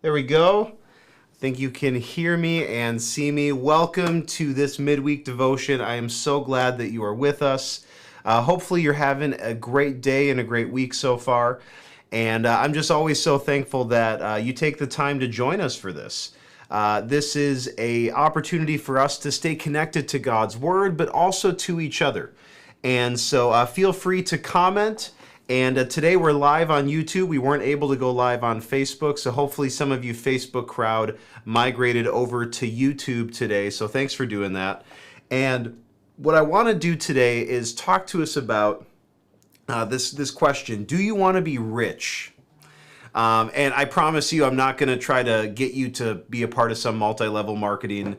There we go. I think you can hear me and see me. Welcome to this midweek devotion. I am so glad that you are with us. Hopefully you're having a great day and a great week so far. And I'm just always so thankful that you take the time to join us for this. This is an opportunity for us to stay connected to God's Word, but also to each other. And so feel free to comment. And today we're live on YouTube. We weren't able to go live on Facebook, so hopefully some of you Facebook crowd migrated over to YouTube today. So thanks for doing that. And what I want to do today is talk to us about this question: do you want to be rich? And I promise you, I'm not going to try to get you to be a part of some multi-level marketing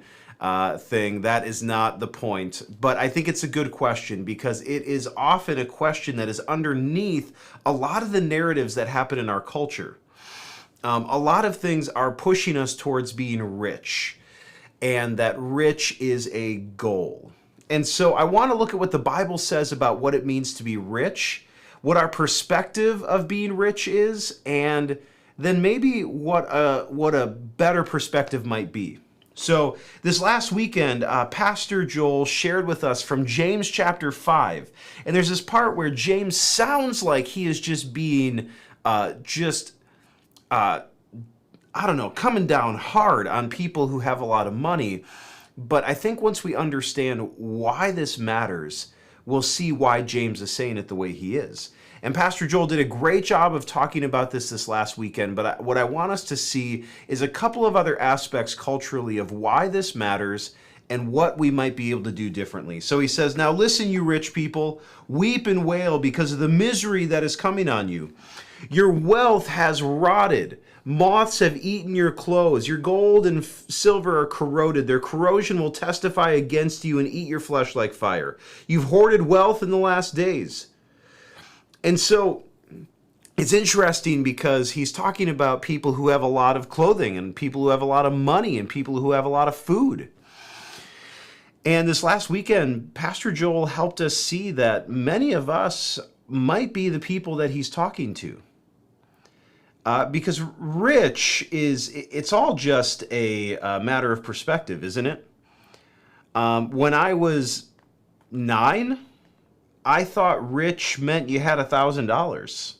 thing. That is not the point. But I think it's a good question because it is often a question that is underneath a lot of the narratives that happen in our culture. A lot of things are pushing us towards being rich, and that rich is a goal. And so I want to look at what the Bible says about what it means to be rich, what our perspective of being rich is, and then maybe what a better perspective might be. So this last weekend, Pastor Joel shared with us from James chapter 5. And there's this part where James sounds like he is just being coming down hard on people who have a lot of money. But I think once we understand why this matters, we'll see why James is saying it the way he is. And Pastor Joel did a great job of talking about this last weekend, but what I want us to see is a couple of other aspects culturally of why this matters and what we might be able to do differently. So he says, "Now listen, you rich people, weep and wail because of the misery that is coming on you. Your wealth has rotted. Moths have eaten your clothes. Your gold and silver are corroded. Their corrosion will testify against you and eat your flesh like fire. You've hoarded wealth in the last days." And so it's interesting because he's talking about people who have a lot of clothing and people who have a lot of money and people who have a lot of food. And this last weekend, Pastor Joel helped us see that many of us might be the people that he's talking to. Because it's all just a matter of perspective, isn't it? When I was 9, I thought rich meant you had $1,000.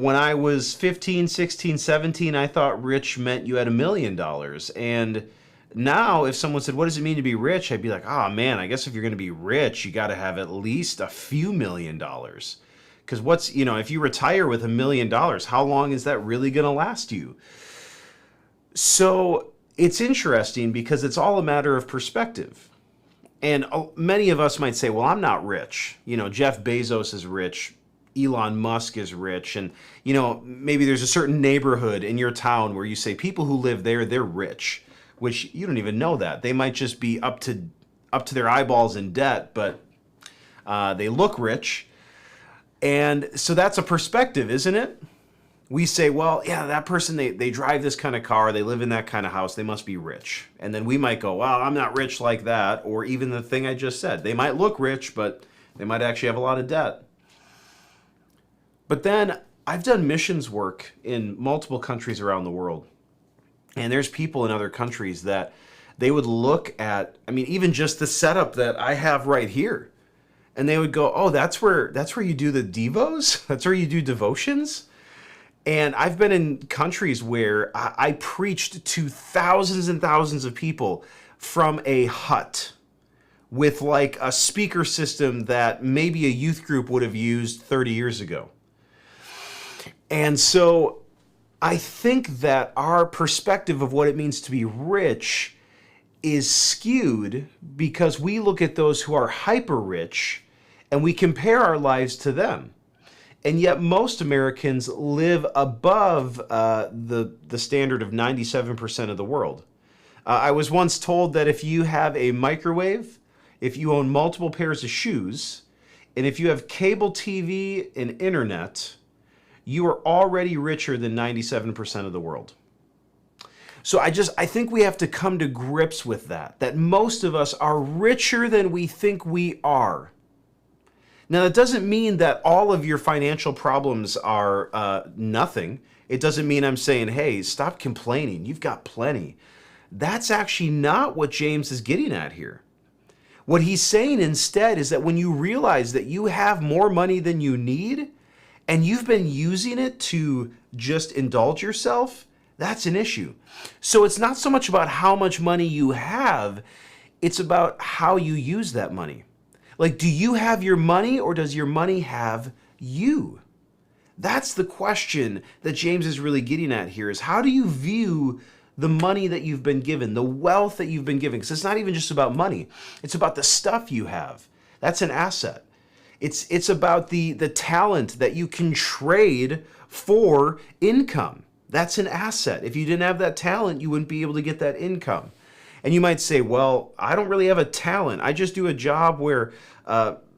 When I was 15, 16, 17, I thought rich meant you had $1 million. And now if someone said, what does it mean to be rich? I'd be like, oh man, I guess if you're going to be rich, you got to have at least a few $1 million. Because if you retire with $1 million, how long is that really going to last you? So it's interesting because it's all a matter of perspective. And many of us might say, well, I'm not rich. Jeff Bezos is rich. Elon Musk is rich. And, maybe there's a certain neighborhood in your town where you say people who live there, they're rich, which you don't even know that. They might just be up to their eyeballs in debt, but they look rich. And so that's a perspective, isn't it? We say, well, yeah, that person, they drive this kind of car, they live in that kind of house, they must be rich. And then we might go, well, I'm not rich like that. Or even the thing I just said, they might look rich, but they might actually have a lot of debt. But then I've done missions work in multiple countries around the world. And there's people in other countries that they would look at, even just the setup that I have right here. And they would go, oh, that's where you do the devos? That's where you do devotions? And I've been in countries where I preached to thousands and thousands of people from a hut with like a speaker system that maybe a youth group would have used 30 years ago. And so I think that our perspective of what it means to be rich is skewed because we look at those who are hyper rich and we compare our lives to them. And yet most Americans live above the standard of 97% of the world. I was once told that if you have a microwave, if you own multiple pairs of shoes, and if you have cable TV and internet, you are already richer than 97% of the world. So I think we have to come to grips with that most of us are richer than we think we are. Now, that doesn't mean that all of your financial problems are nothing. It doesn't mean I'm saying, hey, stop complaining. You've got plenty. That's actually not what James is getting at here. What he's saying instead is that when you realize that you have more money than you need and you've been using it to just indulge yourself, that's an issue. So it's not so much about how much money you have, it's about how you use that money. Like, do you have your money or does your money have you? That's the question that James is really getting at here, is how do you view the money that you've been given, the wealth that you've been given? Because it's not even just about money. It's about the stuff you have. That's an asset. It's about the talent that you can trade for income. That's an asset. If you didn't have that talent, you wouldn't be able to get that income. And you might say, well, I don't really have a talent. I just do a job where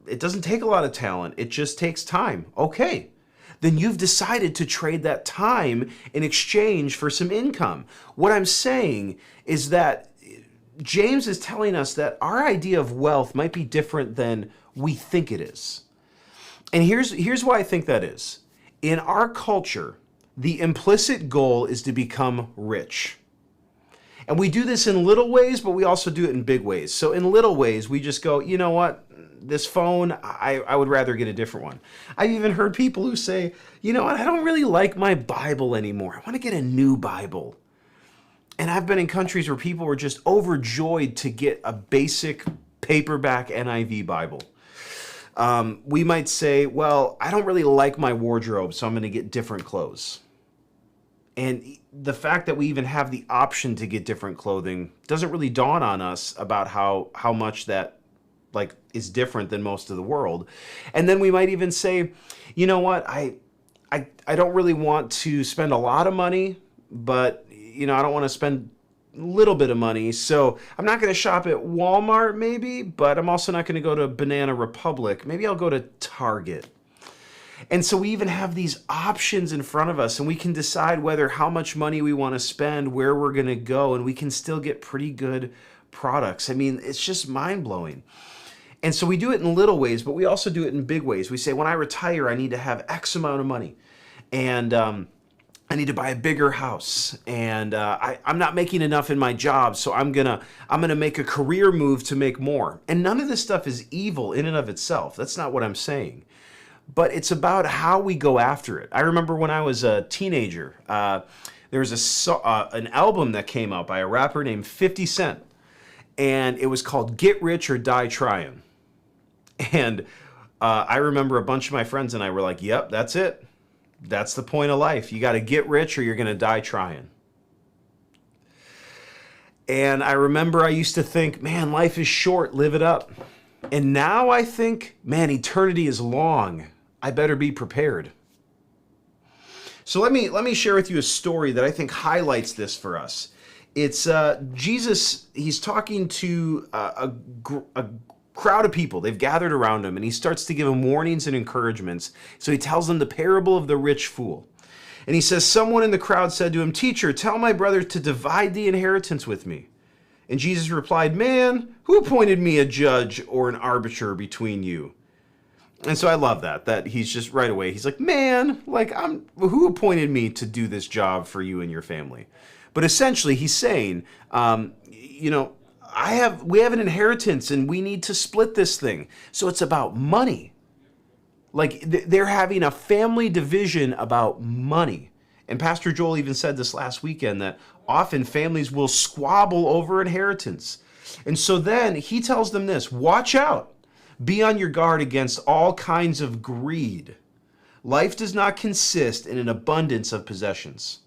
it doesn't take a lot of talent. It just takes time. Okay. Then you've decided to trade that time in exchange for some income. What I'm saying is that James is telling us that our idea of wealth might be different than we think it is. And here's why I think that is. In our culture, the implicit goal is to become rich. And we do this in little ways, but we also do it in big ways. So in little ways, we just go, you know what? This phone, I would rather get a different one. I've even heard people who say, you know what? I don't really like my Bible anymore. I want to get a new Bible. And I've been in countries where people were just overjoyed to get a basic paperback NIV Bible. We might say, well, I don't really like my wardrobe, so I'm going to get different clothes. And the fact that we even have the option to get different clothing doesn't really dawn on us about how much that is different than most of the world. And then we might even say, you know what, I don't really want to spend a lot of money, but I don't want to spend a little bit of money. So I'm not going to shop at Walmart maybe, but I'm also not going to go to Banana Republic. Maybe I'll go to Target. And so we even have these options in front of us, and we can decide how much money we want to spend, where we're going to go, and we can still get pretty good products. I mean, it's just mind-blowing. And so we do it in little ways, but we also do it in big ways. We say, when I retire, I need to have X amount of money, and I need to buy a bigger house, and I'm not making enough in my job, so I'm gonna make a career move to make more. And none of this stuff is evil in and of itself. That's not what I'm saying. But it's about how we go after it. I remember when I was a teenager, there was an album that came out by a rapper named 50 Cent, and it was called Get Rich or Die Trying. And I remember a bunch of my friends and I were like, yep, that's it. That's the point of life. You got to get rich or you're going to die trying. And I remember I used to think, man, life is short, live it up. And now I think, man, eternity is long. I better be prepared. So let me share with you a story that I think highlights this for us. It's Jesus. He's talking to a crowd of people. They've gathered around him, and he starts to give them warnings and encouragements. So he tells them the parable of the rich fool. And he says, someone in the crowd said to him, "Teacher, tell my brother to divide the inheritance with me." And Jesus replied, "Man, who appointed me a judge or an arbiter between you?" And so I love that he's just right away, he's like, man, who appointed me to do this job for you and your family? But essentially he's saying, we have an inheritance and we need to split this thing. So it's about money. They're having a family division about money. And Pastor Joel even said this last weekend, that often families will squabble over inheritance. And so then he tells them this: watch out. Be on your guard against all kinds of greed. Life does not consist in an abundance of possessions.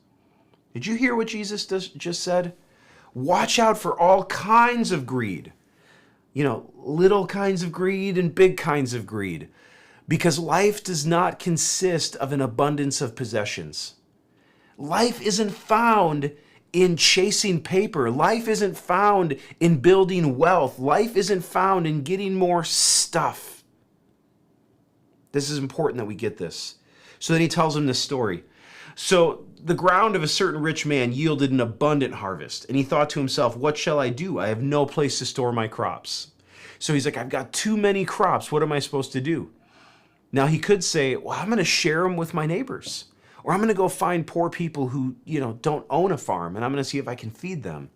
Did you hear what Jesus just said? Watch out for all kinds of greed. Little kinds of greed and big kinds of greed. Because life does not consist of an abundance of possessions. Life isn't found in chasing paper. Life isn't found in building wealth. Life isn't found in getting more stuff. This is important that we get this. So then he tells him this story. So the ground of a certain rich man yielded an abundant harvest. And he thought to himself, what shall I do? I have no place to store my crops. So he's like, I've got too many crops. What am I supposed to do? Now he could say, well, I'm going to share them with my neighbors. Or I'm going to go find poor people who, don't own a farm, and I'm going to see if I can feed them.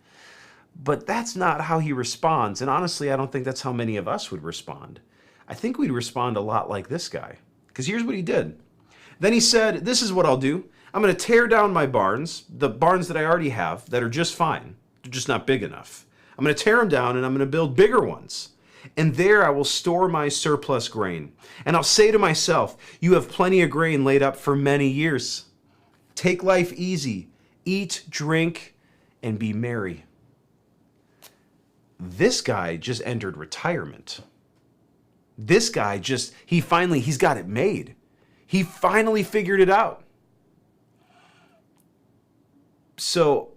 But that's not how he responds. And honestly, I don't think that's how many of us would respond. I think we'd respond a lot like this guy. Because here's what he did. Then he said, this is what I'll do. I'm going to tear down my barns, the barns that I already have that are just fine. They're just not big enough. I'm going to tear them down and I'm going to build bigger ones. And there I will store my surplus grain. And I'll say to myself, you have plenty of grain laid up for many years. Take life easy, eat, drink, and be merry. This guy just entered retirement. This guy he's got it made. He finally figured it out. So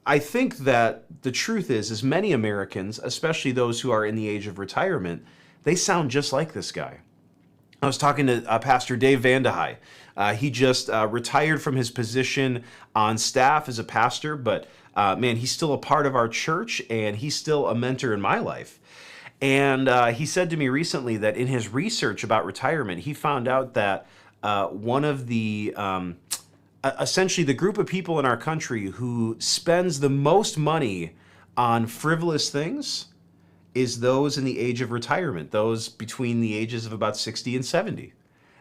I think that the truth is many Americans, especially those who are in the age of retirement, they sound just like this guy. I was talking to Pastor Dave Vandehei. He just retired from his position on staff as a pastor, but man, he's still a part of our church, and he's still a mentor in my life. And he said to me recently that in his research about retirement, he found out that one of the essentially the group of people in our country who spends the most money on frivolous things is those in the age of retirement, those between the ages of about 60 and 70.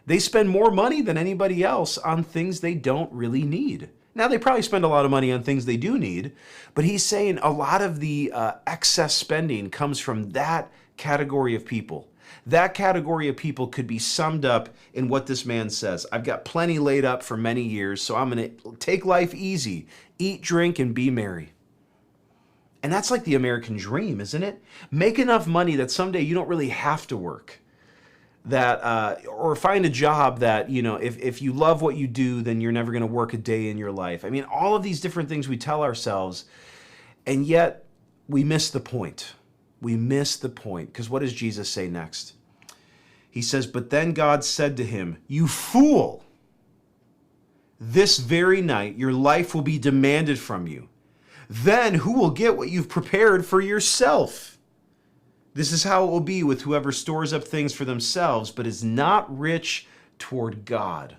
They spend more money than anybody else on things they don't really need. Now, they probably spend a lot of money on things they do need, but he's saying a lot of the excess spending comes from that category of people. That category of people could be summed up in what this man says. I've got plenty laid up for many years, so I'm going to take life easy, eat, drink, and be merry. And that's like the American dream, isn't it? Make enough money that someday you don't really have to work. That or find a job that, if you love what you do, then you're never going to work a day in your life. I mean, all of these different things we tell ourselves, and yet we miss the point. We miss the point, because what does Jesus say next? He says, but then God said to him, you fool, this very night your life will be demanded from you. Then who will get what you've prepared for yourself? This is how it will be with whoever stores up things for themselves, but is not rich toward God.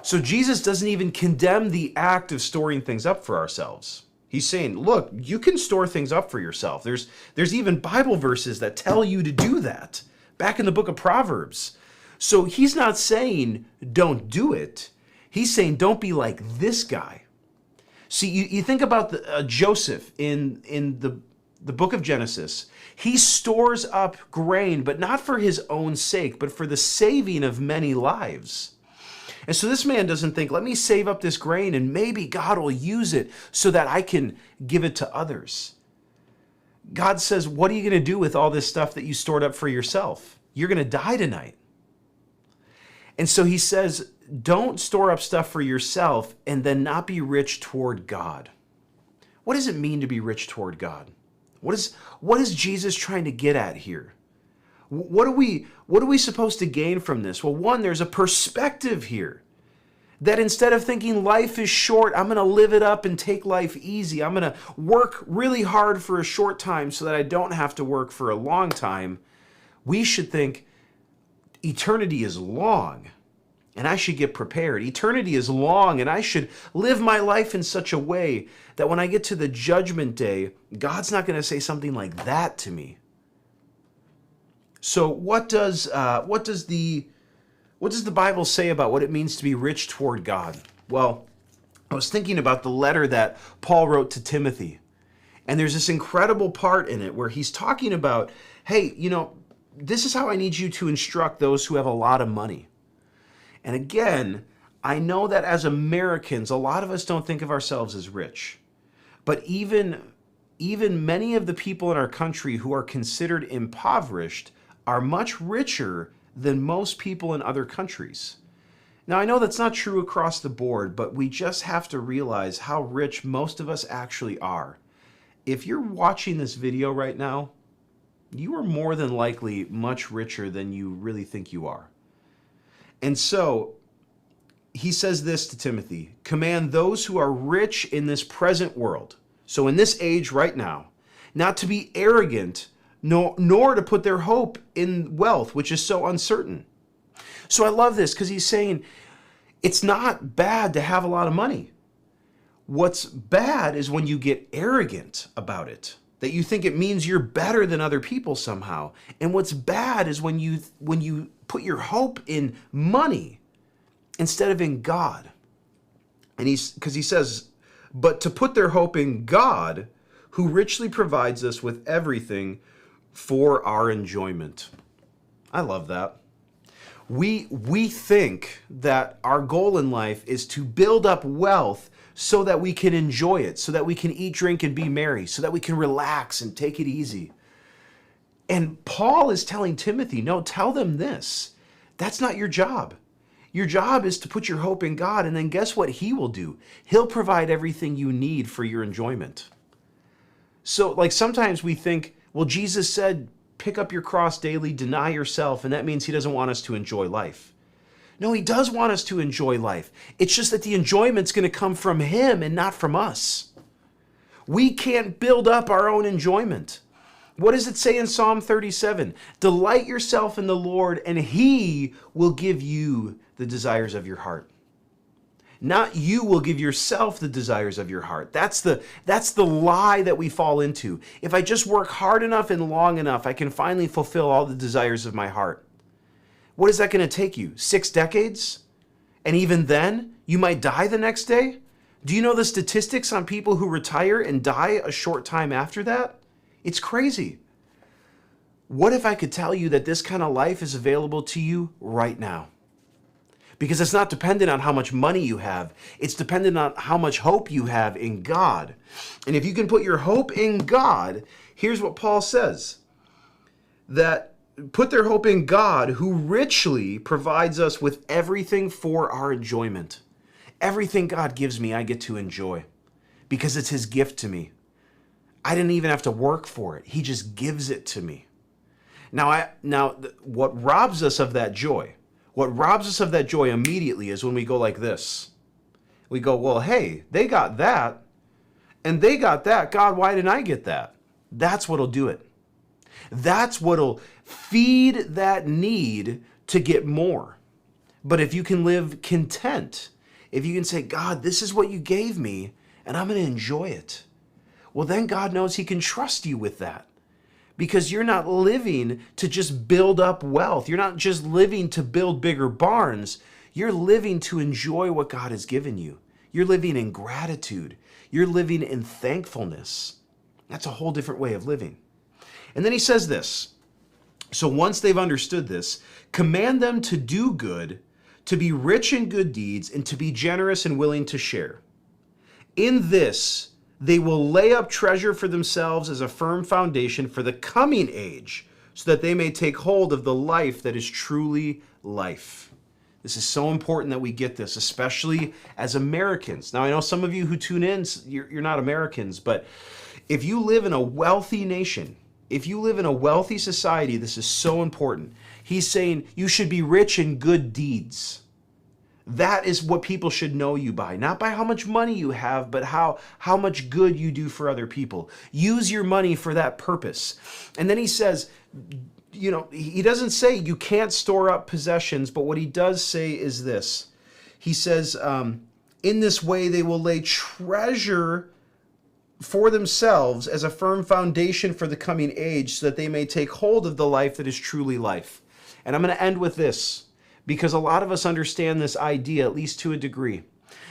So Jesus doesn't even condemn the act of storing things up for ourselves. He's saying, look, you can store things up for yourself. There's even Bible verses that tell you to do that, back in the book of Proverbs. So he's not saying don't do it. He's saying don't be like this guy. See, you think about Joseph in the book of Genesis. He stores up grain, but not for his own sake, but for the saving of many lives. And so this man doesn't think, let me save up this grain and maybe God will use it so that I can give it to others. God says, what are you going to do with all this stuff that you stored up for yourself? You're going to die tonight. And so he says, don't store up stuff for yourself and then not be rich toward God. What does it mean to be rich toward God? What is Jesus trying to get at here? What are we supposed to gain from this? Well, one, there's a perspective here. That instead of thinking life is short, I'm going to live it up and take life easy. I'm going to work really hard for a short time so that I don't have to work for a long time. We should think eternity is long and I should get prepared. Eternity is long and I should live my life in such a way that when I get to the judgment day, God's not going to say something like that to me. So what does the Bible say about what it means to be rich toward God? Well, I was thinking about the letter that Paul wrote to Timothy. And there's this incredible part in it where he's talking about, hey, this is how I need you to instruct those who have a lot of money. And again, I know that as Americans, a lot of us don't think of ourselves as rich. But even many of the people in our country who are considered impoverished are much richer than most people in other countries. Now, I know that's not true across the board, but we just have to realize how rich most of us actually are. If you're watching this video right now, you are more than likely much richer than you really think you are. And so, he says this to Timothy, command those who are rich in this present world, so in this age right now, not to be arrogant, nor to put their hope in wealth, which is so uncertain. So I love this because he's saying, It's not bad to have a lot of money. What's bad is when you get arrogant about it, that you think it means you're better than other people somehow. And what's bad is when you put your hope in money instead of in God. And because he says, but to put their hope in God, who richly provides us with everything for our enjoyment. I love that. We think that our goal in life is to build up wealth so that we can enjoy it, so that we can eat, drink, and be merry, so that we can relax and take it easy. And Paul is telling Timothy, no, tell them this. That's not your job. Your job is to put your hope in God, and then guess what He will do? He'll provide everything you need for your enjoyment. So, like, sometimes we think, well, Jesus said, pick up your cross daily, deny yourself, and that means He doesn't want us to enjoy life. No, He does want us to enjoy life. It's just that the enjoyment's going to come from Him and not from us. We can't build up our own enjoyment. What does it say in Psalm 37? Delight yourself in the Lord, and He will give you the desires of your heart. Not you will give yourself the desires of your heart. That's the lie that we fall into. If I just work hard enough and long enough, I can finally fulfill all the desires of my heart. What is that going to take you? 6 decades? And even then, you might die the next day? Do you know the statistics on people who retire and die a short time after that? It's crazy. What if I could tell you that this kind of life is available to you right now? Because it's not dependent on how much money you have. It's dependent on how much hope you have in God. And if you can put your hope in God, here's what Paul says. That put their hope in God, who richly provides us with everything for our enjoyment. Everything God gives me, I get to enjoy. Because it's His gift to me. I didn't even have to work for it. He just gives it to me. Now, what robs us of that joy? What robs us of that joy immediately is when we go like this. We go, well, hey, they got that, and they got that. God, why didn't I get that? That's what'll do it. That's what'll feed that need to get more. But if you can live content, if you can say, God, this is what you gave me, and I'm going to enjoy it, well, then God knows He can trust you with that. Because you're not living to just build up wealth. You're not just living to build bigger barns. You're living to enjoy what God has given you. You're living in gratitude. You're living in thankfulness. That's a whole different way of living. And then he says this. So once they've understood this, command them to do good, to be rich in good deeds, and to be generous and willing to share. In this, they will lay up treasure for themselves as a firm foundation for the coming age, so that they may take hold of the life that is truly life. This is so important that we get this, especially as Americans. Now, I know some of you who tune in, you're not Americans, but if you live in a wealthy nation, if you live in a wealthy society, this is so important. He's saying you should be rich in good deeds. That is what people should know you by. Not by how much money you have, but how much good you do for other people. Use your money for that purpose. And then he says, you know, he doesn't say you can't store up possessions, but what he does say is this. He says, in this way they will lay treasure for themselves as a firm foundation for the coming age, so that they may take hold of the life that is truly life. And I'm going to end with this, because a lot of us understand this idea, at least to a degree.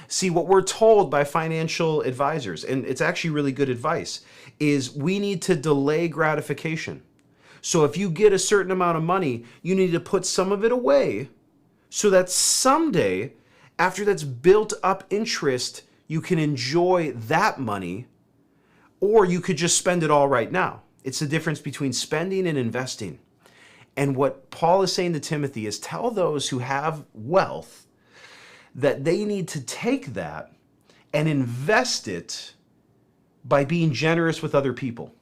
See, what we're told by financial advisors, and it's actually really good advice, is we need to delay gratification. So if you get a certain amount of money, you need to put some of it away so that someday, after that's built up interest, you can enjoy that money, or you could just spend it all right now. It's the difference between spending and investing. And what Paul is saying to Timothy is, tell those who have wealth that they need to take that and invest it by being generous with other people.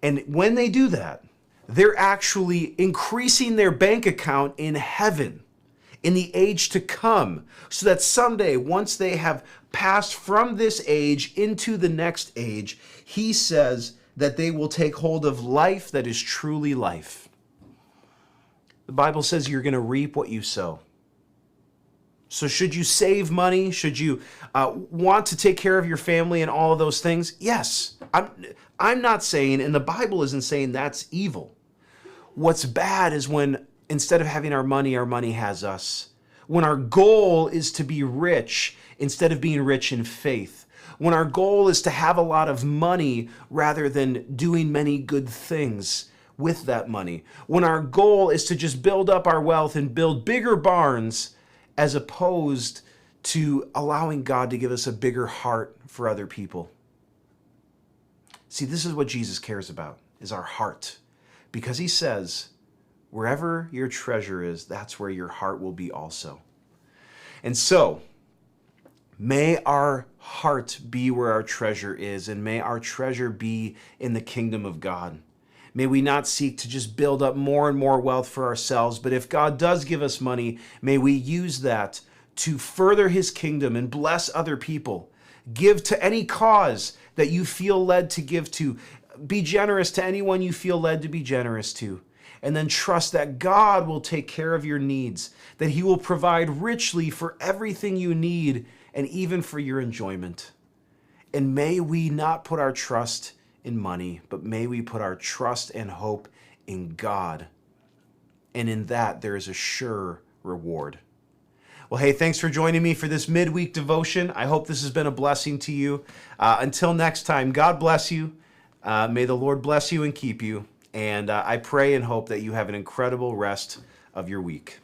And when they do that, they're actually increasing their bank account in heaven, in the age to come, so that someday, once they have passed from this age into the next age, he says that they will take hold of life that is truly life. The Bible says you're going to reap what you sow. So should you save money? Should you want to take care of your family and all of those things? Yes. I'm not saying, and the Bible isn't saying that's evil. What's bad is when instead of having our money has us. When our goal is to be rich instead of being rich in faith. When our goal is to have a lot of money rather than doing many good things with that money. When our goal is to just build up our wealth and build bigger barns as opposed to allowing God to give us a bigger heart for other people. See, this is what Jesus cares about, is our heart. Because he says, wherever your treasure is, that's where your heart will be also. And so, may our heart be where our treasure is, and may our treasure be in the kingdom of God. May we not seek to just build up more and more wealth for ourselves, but if God does give us money, may we use that to further his kingdom and bless other people. Give to any cause that you feel led to give to. Be generous to anyone you feel led to be generous to. And then trust that God will take care of your needs, that he will provide richly for everything you need and even for your enjoyment. And may we not put our trust in money, but may we put our trust and hope in God. And in that, there is a sure reward. Well, hey, thanks for joining me for this midweek devotion. I hope this has been a blessing to you. Until next time, God bless you. May the Lord bless you and keep you. And I pray and hope that you have an incredible rest of your week.